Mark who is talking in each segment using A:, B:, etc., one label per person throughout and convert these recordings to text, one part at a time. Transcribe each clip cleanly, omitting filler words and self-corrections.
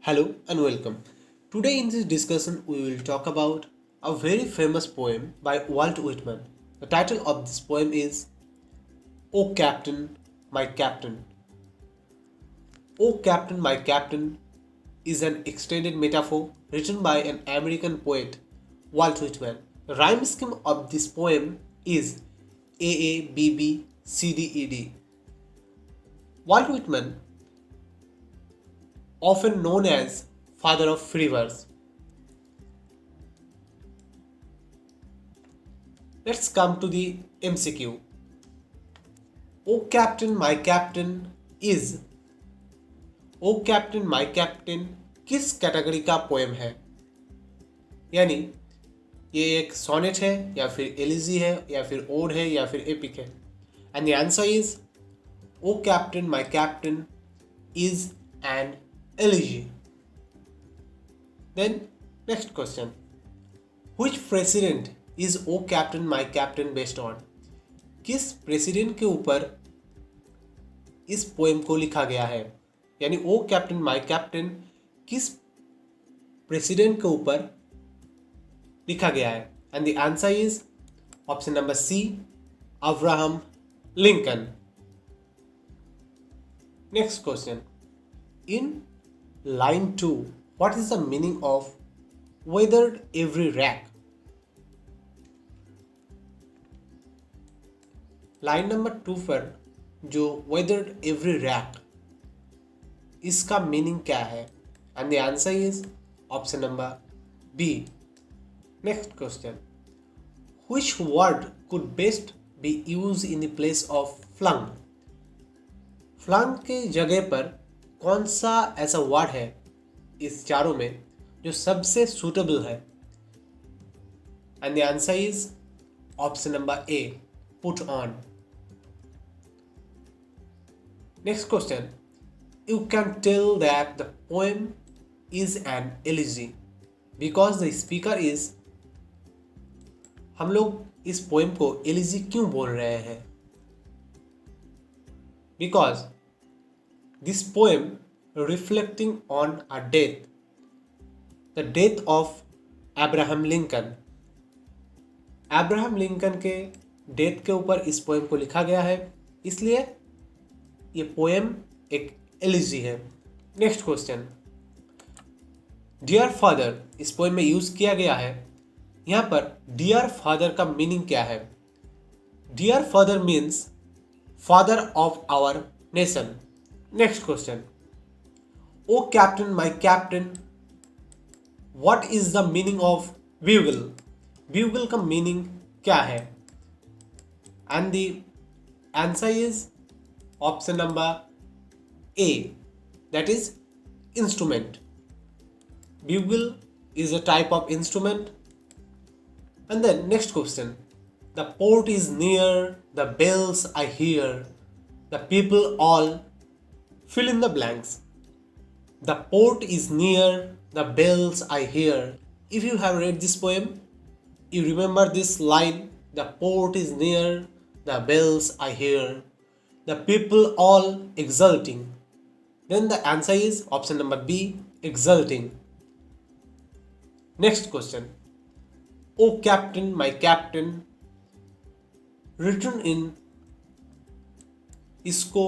A: Hello and welcome. Today in this discussion we will talk about a very famous poem by Walt Whitman. The title of this poem is O Captain, My Captain. O Captain, My Captain is an extended metaphor written by an American poet, Walt Whitman. The rhyme scheme of this poem is AABBCDED. Walt Whitman, often known as father of free verse. Let's come to the MCQ. O Captain, My Captain is O Captain, My Captain किस category का poem है? यानी ये एक sonnet है या फिर elegy है या फिर ओड है या फिर एपिक है? And the answer is O captain my captain is an elegy. Then next question. Which president is O Captain My Captain based on? किस प्रेसिडेंट के ऊपर इस पोएम को लिखा गया है? यानी ओ कैप्टन माय कैप्टन किस प्रेसिडेंट के ऊपर लिखा गया है? And the answer is option number C, Abraham Lincoln. Next question. In Line 2. What is the meaning of weathered every rack? Line number 2 पर जो weathered every rack इसका meaning क्या है? And the answer is option number B. Next question. Which word could best be used in the place of flung? flung के जगह पर कौन सा ऐसा वर्ड है इस चारों में जो सबसे सूटेबल है? And the answer is option number A, put on. Next question. You can tell that the poem is an elegy because the speaker is. हम लोग इस पोएम को एलिजी क्यों बोल रहे हैं? Because this poem reflecting on a death, the death of Abraham Lincoln. Abraham Lincoln के death के ऊपर इस पोएम को लिखा गया है, इसलिए ये पोएम एक एलिजी है. Next question. डियर फादर इस पोएम में यूज किया गया है. यहाँ पर डियर फादर का मीनिंग क्या है? Dear father means father of our nation. Next question. O Captain, My Captain, what is the meaning of bugle? Bugle का meaning क्या है? And the answer is option number A, that is instrument. Bugle is a type of instrument. And then next question. The port is near, the bells I hear, the people all fill in the blanks. The port is near, the bells I hear. If you have read this poem, you remember this line, the port is near, the bells I hear, the people all exulting. Then the answer is option number B, exulting. Next question. O Captain, My Captain, written in इसको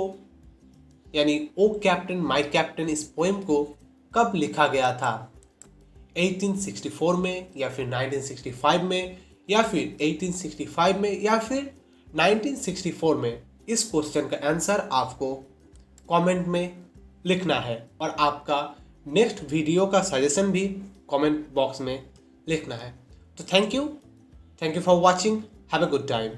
A: यानी O captain my captain इस poem को कब लिखा गया था? 1864 में या फिर 1965 में या फिर 1865 में या फिर 1964 में? इस क्वेश्चन का आंसर आपको कमेंट में लिखना है और आपका नेक्स्ट वीडियो का सजेशन भी कमेंट बॉक्स में लिखना है. तो thank you for watching. Have a good time.